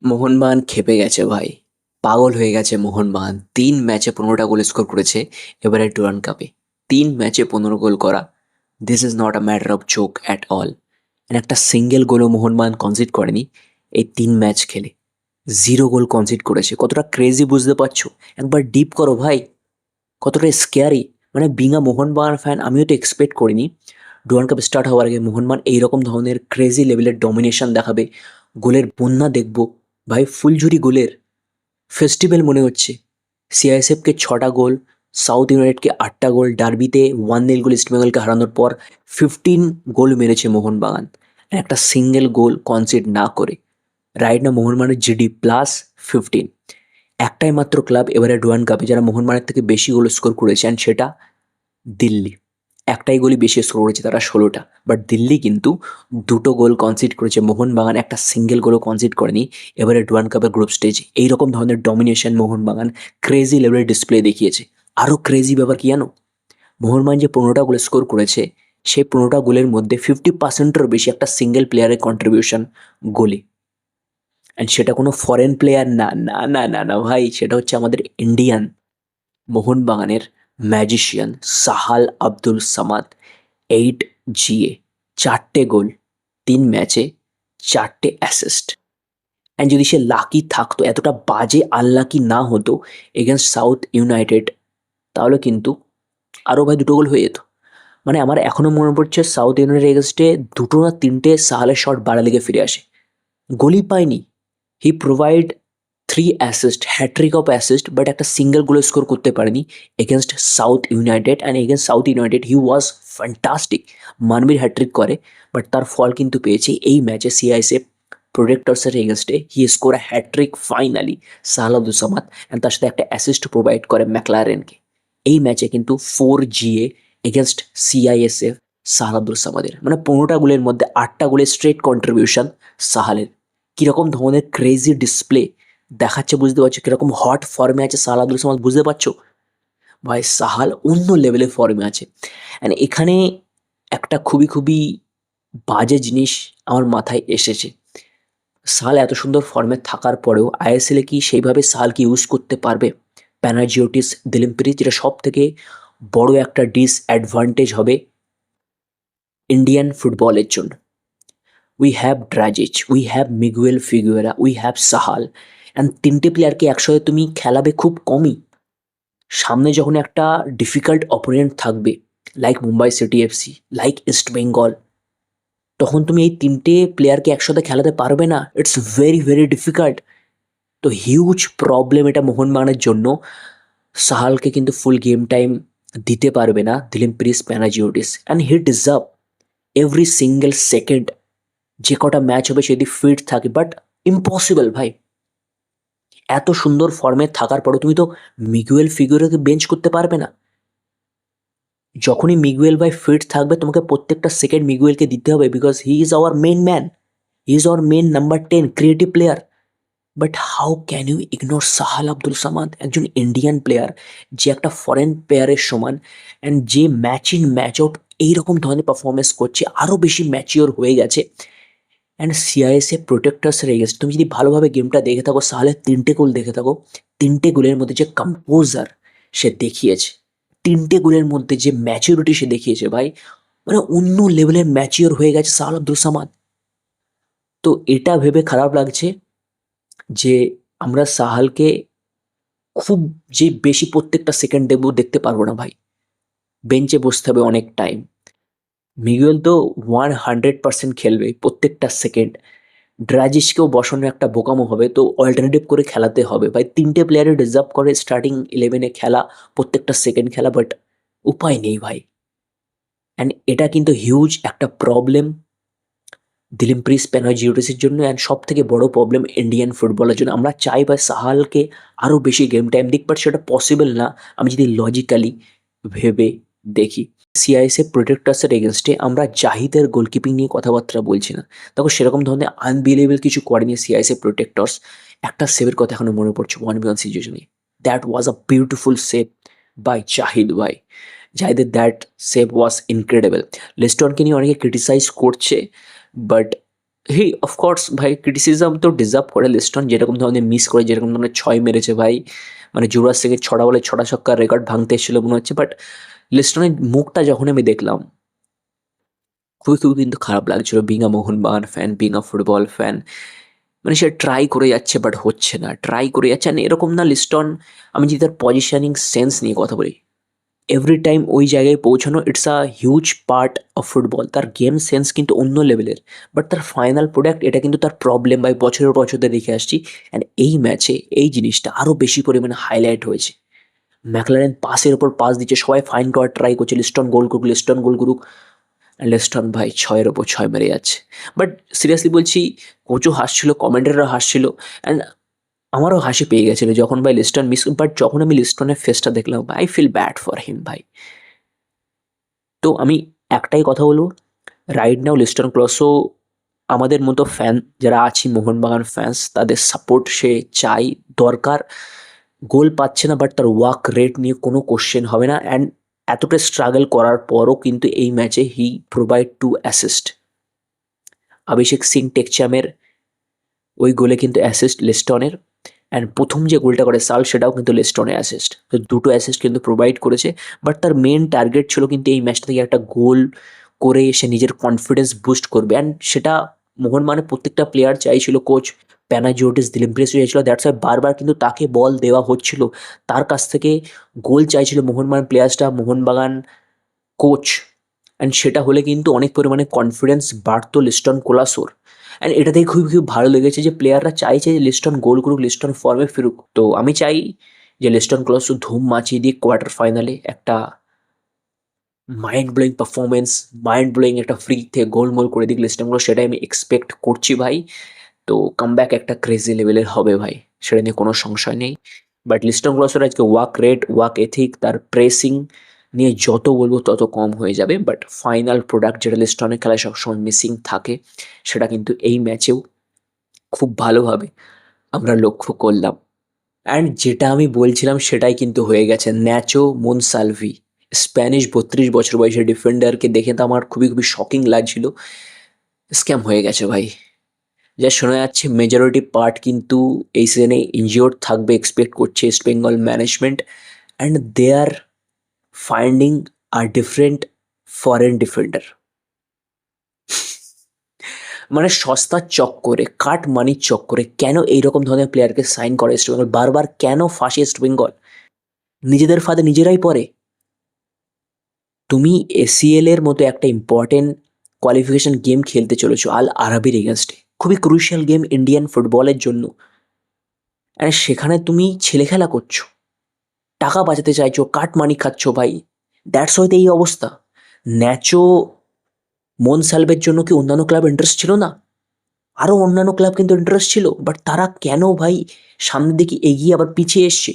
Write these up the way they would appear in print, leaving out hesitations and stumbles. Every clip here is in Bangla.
মোহনবাগান ক্ষেপে গেছে ভাই। পাগল হয়ে গেছে মোহনবাগান। ৩ ম্যাচে ১৫টা গোল স্কোর করেছে এবারে ডুরান্ড কাপে। ৩ ম্যাচে ১৫ গোল করা। This is not a matter of joke at all. একটা সিঙ্গেল গোলও মোহনবাগান কনসিড করেনি এই ৩ ম্যাচ খেলে। 0 গোল কনসিড করেছে। কতটা ক্রেজি বুঝতে পারছো? একবার ডিপ করো ভাই। কতটা স্ক্যারি। মানে বিং আ মোহনবাগান ফ্যান আমিও তো এক্সপেক্ট করিনি ডুরান্ড কাপ স্টার্ট হওয়ার আগে মোহনবাগান এইরকম ধরনের ক্রেজি লেভেলের ডমিনেশন দেখাবে। গোলের বন্যা দেখবো। ভাই ফুলঝুরি গোলের ফেস্টিভ্যাল মনে হচ্ছে। সিআইএসএফকে ৬টা গোল, সাউথ ইউনাইটেডকে ৮টা গোল, ডার্বিতে 1-0 গোল ইস্টবেঙ্গলকে হারানোর পর 15 গোল মেরেছে মোহনবাগান। একটা সিঙ্গেল গোল কনসিড না করে। রাইট না মোহনবাগানের জিডি +15। একটাই মাত্র ক্লাব এবারে ডুরান্ড কাপে যারা মোহনবাগানের থেকে বেশি গোল স্কোর করেছে, অ্যান্ড সেটা দিল্লি। একটাই গোলই বেশি স্কোর করেছে, তারা ১৬টা। বাট দিল্লি কিন্তু ২টো গোল কনসিড করেছে, মোহনবাগান একটা সিঙ্গেল গোলও কনসিড করেনি এবারে ডুরান্ড কাপের গ্রুপ স্টেজে। এইরকম ধরনের ডমিনেশন মোহনবাগান ক্রেজি লেভেলের ডিসপ্লে দেখিয়েছে। আরও ক্রেজি ব্যাপার কি জানো? মোহনবাগান যে ১৫টা গোল স্কোর করেছে, সেই ১৫টা গোলের মধ্যে 50%-এরও বেশি একটা সিঙ্গেল প্লেয়ারের কন্ট্রিবিউশন গোলে। অ্যান্ড সেটা কোনো ফরেন প্লেয়ার না, না, না, না, না ভাই, সেটা হচ্ছে আমাদের ইন্ডিয়ান মোহনবাগানের ম্যাজিশিয়ান সাহাল আব্দুল সামাদ। 8 জিএ, 4টে গোল, ৩ ম্যাচে, 4টে অ্যাসিস্ট। অ্যান্ড যদি সে লাকি থাকতো, এতটা বাজে আনলাকি না হতো এগেনস্ট সাউথ ইউনাইটেড, তাহলে কিন্তু আরও ভাই ২টো গোল হয়ে যেত। মানে আমার এখনও মনে পড়ছে সাউথ ইউনাইটেড এগেনস্টে ২টো না ৩টে সাহালের শট বাড়া লেগে ফিরে আসে। গোলই পায়নি। He provide 3 assist, hat-trick of assist, but একটা সিঙ্গেল গোল স্কোর করতে পারেনি against south united. And against south united he was fantastic. Manvir hat-trick করে, বাট তার ফল কিন্তু পেয়েছে এই ম্যাচে সিআইএসএফ প্রোটেক্টর্সের এগেনস্টে। He score a hat-trick finally, Sahal Abdul Samad, and তার সাথে একটা অ্যাসিস্ট প্রোভাইড করে ম্যাকলারেনকে। এই ম্যাচে কিন্তু 4 GA against CISF Sahal Abdul সামাদের। মানে ১৫টা গোলের মধ্যে ৮টা গোলের স্ট্রেট কন্ট্রিবিউশন সাহালের। কীরকম ধরনের ক্রেজি ডিসপ্লে দেখাচ্ছে বুঝতে পারছো? কীরকম হট ফর্মে আছে সাহাল আব্দুল সামাদ বুঝতে পারছো? ভাই সাহাল অন্য লেভেলের ফর্মে আছে। অ্যান্ড এখানে একটা খুবই খুবই বাজে জিনিস আমার মাথায় এসেছে। সাহাল এত সুন্দর ফর্মে থাকার পরেও আইএসএলে কি সেইভাবে সাহালকে ইউজ করতে পারবে প্যানাজিওটিস, দিলিম্পিরি? যেটা সব থেকে বড় একটা ডিসঅ্যাডভান্টেজ হবে ইন্ডিয়ান ফুটবলের জন্য। We have Drazic, we have Miguel Figueira, we have Sahal, and ৩টে প্লেয়ারকে একসাথে তুমি খেলাবে খুব কমই। সামনে যখন একটা ডিফিকাল্ট অপোনেন্ট থাকবে, like Mumbai City FC, like East Bengal, তখন তুমি এই ৩টে প্লেয়ারকে একসাথে খেলাতে পারবে না। It's very very difficult. তো হিউজ প্রবলেম এটা মোহনবাগানের জন্য। সাহালকে কিন্তু ফুল গেম টাইম দিতে পারবে না Dilmperis Panagiotis, and he deserve every single second. যে কটা ম্যাচ হবে সে যদি ফিট থাকে, বাট ইম্পসিবল ভাই। এত সুন্দর ফর্মে থাকার পরও তুমি তো মিগুয়েল ফিগুয়েরাকে বেঞ্চ করতে পারবে না। যখনই মিগুয়েল ভাই ফিট থাকবে তোমাকে প্রত্যেকটা সেকেন্ড মিগুয়েলকে দিতে হবে, because he is our main man, he is our main number 10 creative player. But how can you ignore Sahal Abdul Samad, একজন ইন্ডিয়ান প্লেয়ার যে একটা ফরেন প্লেয়ারের সমান, অ্যান্ড যে ম্যাচ ইন ম্যাচ আউট এইরকম ধরনের পারফরমেন্স করছে, আরও বেশি ম্যাচিওর হয়ে গেছে। অ্যান্ড সিআইএসএ প্রোটেক্টার্সের এগেন্স্ট তুমি যদি ভালোভাবে গেমটা দেখে থাকো, সাহালের ৩টে গোল দেখে থাকো, ৩টে গোলের মধ্যে যে কম্পোজার সে দেখিয়েছে, ৩টে গোলের মধ্যে যে ম্যাচিউরিটি সে দেখিয়েছে ভাই, মানে অন্য লেভেলের ম্যাচিওর হয়ে গেছে সাহাল আব্দুল সামাদ। তো এটা ভেবে খারাপ লাগছে যে আমরা সাহালকে খুব যে বেশি প্রত্যেকটা সেকেন্ড দেখতে পারবো না ভাই। বেঞ্চে বসতে হবে অনেক টাইম। মিগুয়েল তো 100% খেলবে প্রত্যেকটা সেকেন্ড। ড্রাজিসকেও বসানো একটা বোকামো হবে, তো অল্টারনেটিভ করে খেলাতে হবে ভাই। ৩টে প্লেয়ারে ডিজার্ভ করে স্টার্টিং 11-এ খেলা, প্রত্যেকটা সেকেন্ড খেলা, বাট উপায় নেই ভাই। অ্যান্ড এটা কিন্তু হিউজ একটা প্রবলেম দিলিম্প্রিস প্যানাজিওটিসের জন্য, অ্যান্ড সব থেকে বড় প্রবলেম ইন্ডিয়ান ফুটবলের জন্য। আমরা চাই ভাই সাহালকে আরও বেশি গেম টাইম দিক, বাট সেটা পসিবল না আমি যদি লজিক্যালি ভেবে দেখি। সিআইএসএফ প্রোটেক্টার্সের এগেনস্টে আমরা জাহিদের গোলকিপিং নিয়ে কথাবার্তা বলছি না, তখন সেরকম ধরনের আনবিলিভেবল কিছু করেনি সিআইএসএফ প্রোটেক্টর্স। একটা সেভের কথা এখনো মনে পড়ছে 1v1 সিচুয়েশনে। That was a beautiful save by Zahid ভাই। জাহিদের দ্যাট সেভ ওয়াজ ইনক্রেডিবল। লিস্টনকে নিয়ে অনেকে ক্রিটিসাইজ করছে, বাট হি অফকোর্স ভাই ক্রিটিসিজম তো ডিজার্ভ করে লিস্টন, যেরকম ধরনের মিস করে, যেরকম ধরনের ছয় মেরেছে ভাই, মানে যুবরাজ সিংয়ের ছটা বলে ছটা ছক্কার রেকর্ড ভাঙতে এসেছিল মনে হচ্ছে। বাট লিস্টনের মুখটা যখন আমি দেখলাম, খুবই খুবই কিন্তু খারাপ লাগছিল, being a Mohun Bagan fan, being a football fan. মানে সে ট্রাই করে যাচ্ছে বাট হচ্ছে না, ট্রাই করে যাচ্ছে। আর এরকম না লিস্টন, আমি যদি তার পজিশনিং সেন্স নিয়ে কথা বলি, এভরি টাইম ওই জায়গায় পৌঁছানো it's a huge part of football. তার গেম সেন্স কিন্তু অন্য লেভেলের, বাট তার ফাইনাল প্রোডাক্ট এটা কিন্তু তার প্রবলেম বা বছরের বছর ধরে দেখে আসছি। অ্যান্ড এই ম্যাচে এই জিনিসটা আরও বেশি পরিমাণে হাইলাইট হয়েছে। ম্যাকলারেন পাসের ওপর পাস দিচ্ছে, সবাই ফাইন করার ট্রাই করছে, লিস্টন গোল করুক, লিস্টন গোল করুক। লিস্টন ভাই ছয়ের ওপর ছয় মেরে যাচ্ছে। বাট সিরিয়াসলি বলছি, কোচও হাসছিল, কমেন্টাররা হাসছিল, অ্যান্ড আমারও হাসি পেয়ে গেছিলো যখন ভাই লিস্টন মিস। বাট যখন আমি লিস্টনের ফেসটা দেখলাম, I feel bad for him ভাই। তো আমি একটাই কথা বলবো, রাইট নাও লিস্টন ক্লসও আমাদের মতো ফ্যান যারা আছি, মোহনবাগান ফ্যান্স, তাদের সাপোর্ট সে চাই, দরকার। গোল পাচ্ছে না বাট তার ওয়ার্ক রেট নিয়ে কোনো কোশ্চেন হবে না। অ্যান্ড এতটা স্ট্রাগল করার পরও কিন্তু এই ম্যাচে হি প্রোভাইড 2 অ্যাসিস্ট। অভিষেক সিং টেকচামের ওই গোলে কিন্তু অ্যাসিস্ট লিস্টনের, অ্যান্ড প্রথম যে গোলটা করে সাল, সেটাও কিন্তু লিস্টনের অ্যাসিস্ট। তো দুটো অ্যাসিস্ট কিন্তু প্রোভাইড করেছে। বাট তার মেন টার্গেট ছিল কিন্তু এই ম্যাচটা থেকে একটা গোল করে সে নিজের কনফিডেন্স বুস্ট করবে। অ্যান্ড সেটা মোহনবাগানের প্রত্যেকটা প্লেয়ার চাইছিল, কোচ প্যানাজিওটিস দিলিম্প্রেস চাইছিল, দ্যাটস ওয়াই বারবার কিন্তু তাকে বল দেওয়া হচ্ছিল, তার কাছ থেকে গোল চাইছিল মোহনবাগান প্লেয়ার্সটা, মোহনবাগান কোচ। অ্যান্ড সেটা হলে কিন্তু অনেক পরিমাণে কনফিডেন্স বাড়তো লিস্টন কোলাসোর। অ্যান্ড এটা দেখে খুবই খুব ভালো লেগেছে যে প্লেয়াররা চাইছে যে লিস্টন গোল করুক, লিস্টন ফর্মে ফিরুক। তো আমি চাই যে লিস্টন কোলাসো ধুম মাচিয়ে দিয়ে কোয়ার্টার ফাইনালে একটা mind blowing performance, mind blowing একটা ফ্রি থেকে গোলমোল করে দিক লিস্টন ক্লস, সেটাই আমি এক্সপেক্ট করছি ভাই। তো কামব্যাক একটা ক্রেজি লেভেলের হবে ভাই, সেটা নিয়ে কোনো সংশয় নেই। বাট লিস্টন ক্লসের আজকে ওয়ার্ক রেট, ওয়ার্ক এথিক, তার প্রেসিং নিয়ে যত বলবো তত কম হয়ে যাবে। বাট ফাইনাল প্রোডাক্ট যেটা লিস্টনের খেলায় সবসময় মিসিং থাকে, সেটা কিন্তু এই ম্যাচেও খুব ভালোভাবে আমরা লক্ষ্য করলাম। অ্যান্ড যেটা আমি বলছিলাম সেটাই কিন্তু হয়ে গেছে। ন্যাচো মনসালভি, স্প্যানিশ 32 বছর বয়সের ডিফেন্ডারকে দেখে তো আমার খুবই খুবই শকিং লাগছিল। স্ক্যাম হয়ে গেছে ভাই। যা শোনা যাচ্ছে মেজরিটি পার্ট কিন্তু এই সিজনে ইনজিওর্ড থাকবে এক্সপেক্ট করছে East Bengal management. And they are finding আর ডিফারেন্ট ফরেন ডিফেন্ডার। মানে সস্তার চক্করে, কাট মানির চক্করে কেন এইরকম ধরনের প্লেয়ারকে সাইন করে ইস্ট বেঙ্গল? বারবার কেন ফাঁসে ইস্ট বেঙ্গল? নিজেদের ফাঁদে নিজেরাই পড়ে। তুমি এসিএল এর মতো একটা ইম্পর্টেন্ট কোয়ালিফিকেশন গেম খেলতে চলেছো আল আরাবির এগেনস্টে, খুবই ক্রুশিয়াল গেম ইন্ডিয়ান ফুটবলের জন্য। অ্যান্ড সেখানে তুমি ছেলে খেলা করছো, টাকা বাঁচাতে চাইছো, কাট মানি খাচ্ছ ভাই। দ্যাটস হয়তো এই অবস্থা। ন্যাচো মনসালভের জন্য কি অন্যান্য ক্লাব ইন্টারেস্ট ছিল না? আরও অন্যান্য ক্লাব কিন্তু ইন্টারেস্ট ছিল, বাট তারা কেন ভাই সামনের দিকে এগিয়ে আবার পিছিয়ে এসছে?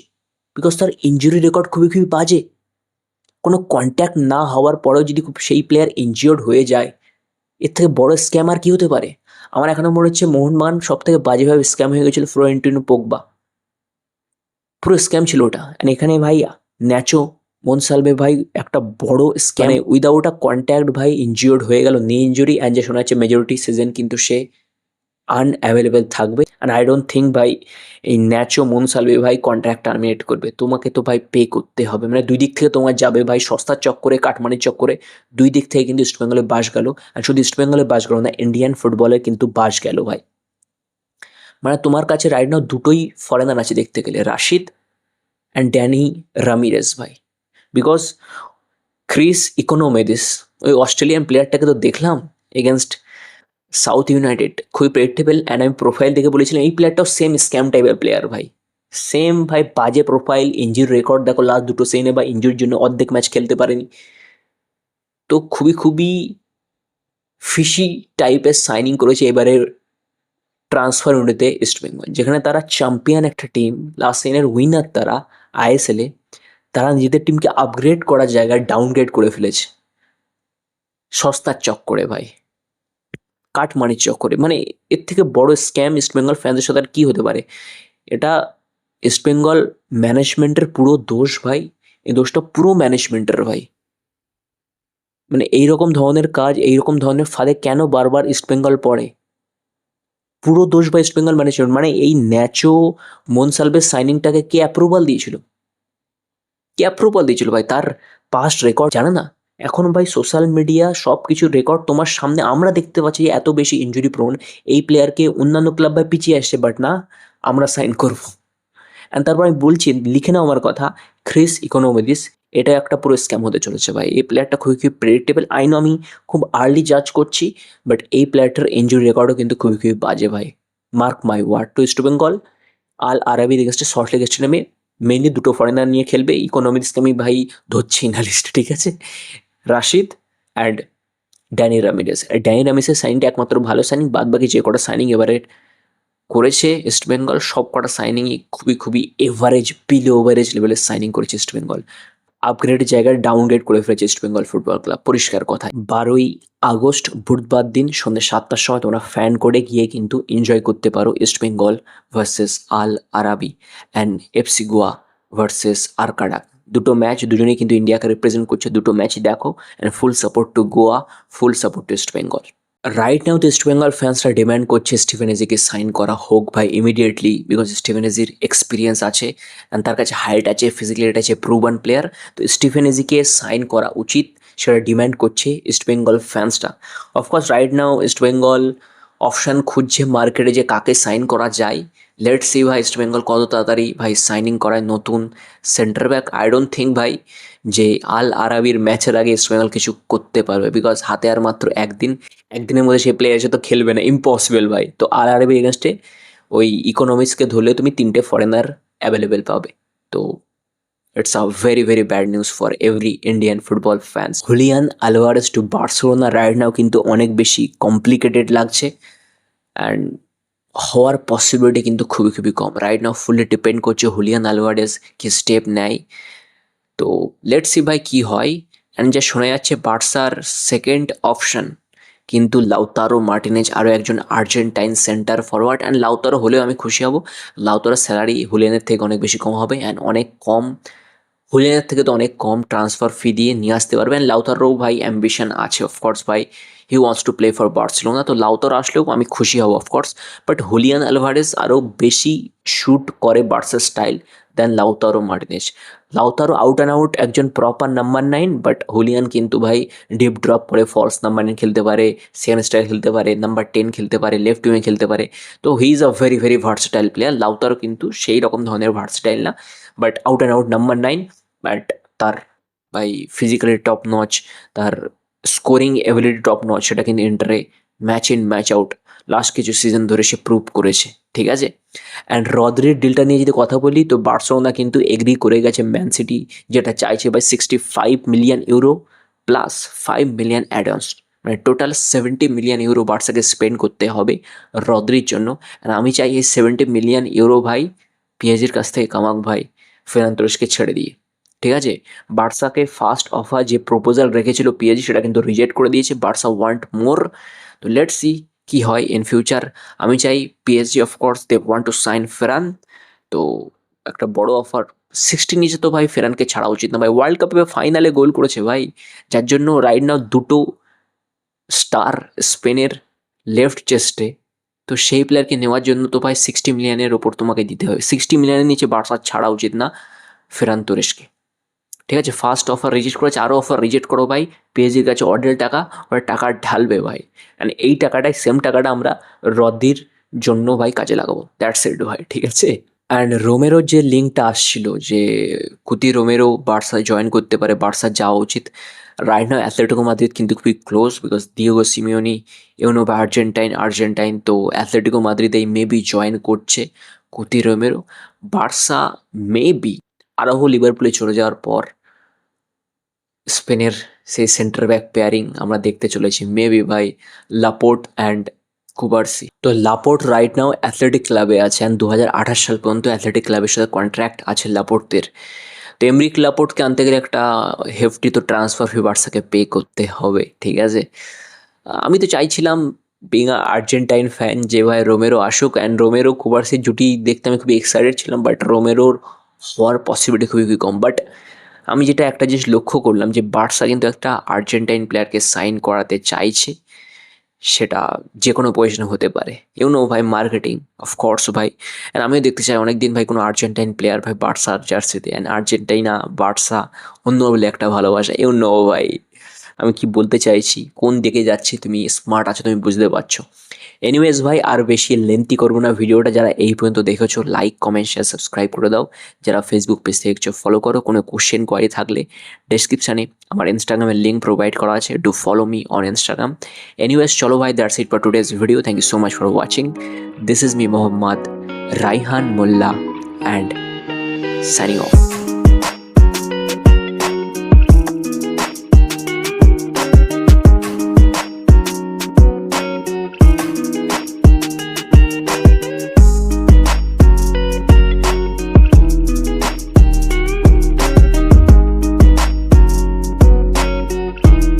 বিকজ তার ইঞ্জুরি রেকর্ড খুবই খুবই বাজে। কোনো কন্ট্যাক্ট না হওয়ার পরেও যদি সেই প্লেয়ার ইনজিওর্ড হয়ে যায়, এর থেকে বড় স্ক্যাম আর কি হতে পারে? আমার এখনো মনে হচ্ছে মোহনবাগান সব থেকে বাজেভাবে স্ক্যাম হয়ে গেছিল ফ্লোরেন্টিনো পোগবা। পুরো স্ক্যাম ছিল ওটা। অ্যান্ড এখানে ভাই ন্যাচো মনসালভে ভাই একটা বড় স্ক্যাম, উইদাউট আ কন্ট্যাক্ট ভাই ইনজিওর্ড হয়ে গেল, নি ইঞ্জুরি। অ্যান্ড যে শোনা যাচ্ছে মেজরিটি সিজন কিন্তু সে আনঅ্যাভেলেবেল থাকবে। অ্যান্ড আই ডোন্ট থিঙ্ক ভাই এই ন্যাচো মনসালভে ভাই কন্ট্রাক্ট টার্মিনেট করবে। তোমাকে তো ভাই পে করতে হবে, মানে দুই দিক থেকে তোমার যাবে ভাই, সস্তার চক্করে, কাটমানির চক্করে। দুই দিক থেকে কিন্তু ইস্টবেঙ্গলের বাস গেল। আর শুধু ইস্টবেঙ্গলের বাস গেল না, ইন্ডিয়ান ফুটবলের কিন্তু বাস গেল ভাই। মানে তোমার কাছে রাইট নাও দুটোই ফরেনার আছে দেখতে গেলে, রাশিদ অ্যান্ড ড্যানি রামিরেস ভাই। বিকজ ক্রিস ইকোনোমেদিস, ওই অস্ট্রেলিয়ান প্লেয়ারটাকে তো দেখলাম এগেনস্ট সাউথ ইউনাইটেড, খুবই প্রেডিক্টেবল। অ্যান্ড আমি প্রোফাইল দেখে বলেছিলাম এই প্লেয়ারটাও সেম স্ক্যাম টাইপের প্লেয়ার ভাই, সেম ভাই, বাজে প্রোফাইল, ইঞ্জুরি রেকর্ড দেখো, লাস্ট দুটো সিজনে বা ইঞ্জুরির জন্য অর্ধেক ম্যাচ খেলতে পারেনি। তো খুবই খুবই ফিশি টাইপের সাইনিং করেছে এবারের ট্রান্সফার উইন্ডোতে ইস্টবেঙ্গল, যেখানে তারা চ্যাম্পিয়ন একটা টিম, লাস্ট সিজনের উইনার তারা আইএসএলে, তারা নিজেদের টিমকে আপগ্রেড করার জায়গায় ডাউনগ্রেড করে ফেলেছে সস্তার চক্করে ভাই, কাটমানির চক্করে। মানে এর থেকে বড় স্ক্যাম ইস্টবেঙ্গল ফ্যানদের সাথে আর কী হতে পারে? এটা ইস্টবেঙ্গল ম্যানেজমেন্টের পুরো দোষ ভাই। এই দোষটা পুরো ম্যানেজমেন্টের ভাই। মানে এইরকম ধরনের কাজ, এইরকম ধরনের ফাঁদে কেন বারবার ইস্টবেঙ্গল পড়ে? পুরো দোষ বা ইস্ট বেঙ্গল ম্যানেজমেন্ট। মানে এই ন্যাচো মনসালভের সাইনিংটাকে কে অ্যাপ্রুভাল দিয়েছিল? কে অ্যাপ্রুভাল দিয়েছিল ভাই? তার পাস্ট রেকর্ড জানে না? এখন ভাই সোশ্যাল মিডিয়া সব কিছুর রেকর্ড তোমার সামনে, আমরা দেখতে পাচ্ছি যে এত বেশি ইনজুরি প্রোন এই প্লেয়ারকে অন্যান্য ক্লাব ভাই পিছিয়ে আসছে, বাট না, আমরা সাইন করবো। অ্যান্ড তারপর আমি বলছি, লিখে নাও আমার কথা, ক্রিস ইকোনমিদিস, এটা একটা পুরো স্ক্যাম হতে চলেছে ভাই। এই প্লেয়ারটা খুবই খুবই প্রেডিক্টেবল। আই নো আমি খুব আর্লি জাজ করছি, বাট এই প্লেয়ারটার ইনজুরি রেকর্ডও কিন্তু খুবই খুবই বাজে ভাই। Mark my word. To East Bengal Al Arabi এগেনস্টে সল্টলেক স্টেডিয়ামে মেইনলি দুটো ফরেনার নিয়ে খেলবে। ইকোনমিক্সকে আমি ভাই ধরছি না লিস্টে, ঠিক আছে? Rashid and Danny Ramirez. Danny রামিরেসের সাইনটা একমাত্র ভালো সাইনিং, বাদ বাকি যে কটা সাইনিং এবারে করেছে ইস্ট বেঙ্গল সব কটা সাইনিংই খুবই খুবই এভারেজ, বিলো ওভারেজ লেভেলের সাইনিং করেছে ইস্ট বেঙ্গল। আপগ্রেডের জায়গায় ডাউনগ্রেড করে ফেলেছে ইস্ট বেঙ্গল ফুটবল ক্লাব, পরিষ্কার কথা। 12ই আগস্ট বুধবার দিন সন্ধ্যে 7টার সময় তোমরা ফ্যান কোডে গিয়ে কিন্তু এনজয় করতে পারো East Bengal versus Al Arabi and FC Goa versus Arkadag. দুটো ম্যাচ, দুজনেই কিন্তু ইন্ডিয়াকে রিপ্রেজেন্ট করছে। দুটো ম্যাচই দেখো, and full support to Goa, full support to East Bengal. Right now তো ইস্ট বেঙ্গল ফ্যান্সরা ডিম্যান্ড করছে স্টিফেন এজিকে সাইন করা হোক ভাই ইমিডিয়েটলি, বিকজ স্টিফেন এজির এক্সপিরিয়েন্স আছে অ্যান্ড তার কাছে হাইট আছে, ফিজিক্যালিটি আছে, প্রুভান প্লেয়ার। তো স্টিফেন এজিকে সাইন করা উচিত, সেটা ডিম্যান্ড করছে ইস্ট বেঙ্গল ফ্যান্সরা। Of course right now East Bengal option খুঁজছে মার্কেটে যে কাকে সাইন করা যায়। লেটস সি ভাই ইস্ট বেঙ্গল কত তাড়াতাড়ি ভাই সাইনিং করায় নতুন centre back. I don't think ভাই যে আল আরাবির ম্যাচের আগে ইস্ট বেঙ্গল কিছু করতে পারবে, বিকজ হাতে আর মাত্র একদিনের মধ্যে সেই প্লেয়ার এসে তো খেলবে না, ইম্পসিবল ভাই। তো আল আরাবির এগেনস্টে ওই ইকোনমিক্সকে ধরলে তুমি 3টে ফরেনার অ্যাভেলেবেল পাবে। তো it's a very very bad news for every Indian football fans. Julian Alvarez to Barcelona right now কিন্তু অনেক বেশি কমপ্লিকেটেড লাগছে, অ্যান্ড হওয়ার পসিবিলিটি কিন্তু খুবই খুবই কম। রাইট নাও ফুললি ডিপেন্ড করছে হুলিয়ান আলভারেজ কি স্টেপ নেয়। তো লেটস সি ভাই কী হয়। অ্যান্ড যা শোনা যাচ্ছে বার্সার সেকেন্ড অপশন কিন্তু লাউতারো মার্টিনেজ, আরও একজন Argentine centre forward. And Lautaro হলেও আমি খুশি হব। লাউতারোর স্যালারি হুলিয়ানের থেকে অনেক বেশি কম হবে, অ্যান্ড অনেক কম, হুলিয়ানের থেকে তো অনেক কম ট্রান্সফার ফি দিয়ে নিয়ে আসতে পারবে। অ্যান্ড লাউতারো ভাই অ্যাম্বিশন আছে অফকোর্স ভাই, he wants to play for Barcelona. তো লাউতারো আসলেও আমি খুশি হব অফকোর্স, বাট হুলিয়ান আলভারেজ আরও বেশি শ্যুট করে বার্সার style then Lautaro Martinez. Lautaro out and out একজন প্রপার নাম্বার 9, বাট হুলিয়ান কিন্তু ভাই ডিপ ড্রপ করে ফলস নাম্বার 9 খেলতে পারে, সেকেন্ড স্টাইল খেলতে পারে, নাম্বার 10 খেলতে পারে, লেফট উইংয়ে খেলতে পারে। তো he is a very very versatile player. Lautaro কিন্তু সেই রকম ধরনের ভার্সেটাইল না, but out and out number 9। বাট তার ভাই ফিজিক্যালি টপ নচ, তার স্কোরিং এবিলিটি টপ নচ, সেটা কিন্তু ইন্টারে match in match out last কিছু সিজন ধরে সে প্রুভ করেছে, ঠিক আছে? অ্যান্ড রদ্রির ডিলটা নিয়ে যদি কথা বলি, তো বার্সেলোনা কিন্তু এগ্রি করে গেছে ম্যান সিটি যেটা চাইছে ভাই 65 million euro plus 5 million advance, মানে টোটাল 70 মিলিয়ন ইউরো বার্সাকে স্পেন্ড করতে হবে রদ্রির জন্য। আর আমি চাই এই 70 মিলিয়ন ইউরো ভাই পিএসজির কাছ থেকে কামাক ভাই, ফেরান তোরেসকে ছেড়ে দিয়ে, ঠিক আছে? বার্সাকে ফার্স্ট অফার যে প্রপোজাল রেখেছিল পিএসজি সেটা কিন্তু রিজেক্ট করে দিয়েছে। Barca want more. তো লেটস সি কী হয় ইন ফিউচার। আমি চাই PSG of course they want to sign Ferran. তো একটা বড় অফার 60 নিচে তো ভাই ফেরানকে ছাড়া উচিত না ভাই। ওয়ার্ল্ড কাপে ফাইনালে গোল করেছে ভাই, যার জন্য রাইট নাও দুটো স্টার স্পেনের লেফট চেস্টে। তো সেই প্লেয়ারকে নেওয়ার জন্য তো ভাই 60 মিলিয়নের ওপর তোমাকে দিতে হবে। 60 মিলিয়নের নিচে বার্সার ছাড়া উচিত না ফেরান তোরেসকে, ঠিক আছে? ফার্স্ট অফার রিজেক্ট করেছে, আরও অফার রিজেক্ট করো ভাই। পিএসজির কাছে অর্ধেক টাকা, ওরা টাকা ঢালবে ভাই, অ্যান্ড এই টাকাটাই সেম টাকাটা আমরা রদ্রির জন্য ভাই কাজে লাগাবো। দ্যাটস ইট ভাই, ঠিক আছে? অ্যান্ড রোমেরোর যে লিঙ্কটা আসছিল যে কুতি রোমেরো বার্সায় জয়েন করতে পারে, বার্সা যাওয়া উচিত। রাইট নাও অ্যাথলেটিকো মাদ্রিদ কিন্তু খুবই close, because Diego Simeone you know বা আর্জেন্টাইন, তো অ্যাথলেটিকো মাদ্রিদ এই মেবি জয়েন করছে কুতি রোমেরো। বার্সা মেবি আরও লিভারপুলে চলে যাওয়ার পর স্পেনের সেই সেন্টার ব্যাক পেয়ারিং আমরা দেখতে চলেছি মেবি ভাই, লাপোর্ট অ্যান্ড কুবার্সি। তো লাপোর্ট রাইট নাও অ্যাথলেটিক ক্লাবে আছে, অ্যান্ড 2028 সাল পর্যন্ত অ্যাথলেটিক ক্লাবের সাথে কন্ট্রাক্ট আছে লাপোর্টের। তো এমরিক লাপোর্টকে আনতে গেলে একটা হেফটি তো ট্রান্সফার ফি বার্সাকে পে করতে হবে, ঠিক আছে? আমি তো চাইছিলাম বিং আর্জেন্টাইন ফ্যান যে ভাই রোমেরো আসুক, অ্যান্ড রোমেরো কুবার্সির জুটি দেখতে আমি খুবই এক্সাইটেড ছিলাম, বাট রোমেরোর হওয়ার পসিবিলিটি খুবই খুবই কম। বাট আমি যেটা একটা জিনিস লক্ষ্য করলাম যে বার্সা কিন্তু একটা আর্জেন্টাইন প্লেয়ারকে সাইন করাতে চাইছে, সেটা যে কোনো পজিশনে হতে পারে। ইউ নো ভাই, মার্কেটিং অফকোর্স ভাই। অ্যান্ড আমিও দেখতে চাই অনেক দিন ভাই কোনো আর্জেন্টাইন প্লেয়ার ভাই বার্সার জার্সিতে, অ্যান্ড আর্জেন্টাইনা বার্সা অন্য বলে একটা ভালোবাসা। ইউ নো ভাই আমি কি বলতে চাইছি, কোন দিকে যাচ্ছি, তুমি স্মার্ট আছো, তুমি বুঝতে পারছো। এনিওয়েজ ভাই, আর বেশি লেন্থি করবো না ভিডিওটা। যারা এই পর্যন্ত দেখেছো লাইক কমেন্ট শেয়ার সাবস্ক্রাইব করে দাও। যারা ফেসবুক পেজ দেখছো ফলো করো। কোনো কোশ্চেন কোয়ারি থাকলে ডেসক্রিপশানে আমার ইনস্টাগ্রামের লিঙ্ক প্রোভাইড করা আছে, do follow me on Instagram. Anyways চলো ভাই, that's it for today's video. Thank you so much for watching. This is me Mohammad Raihan Molla and signing of.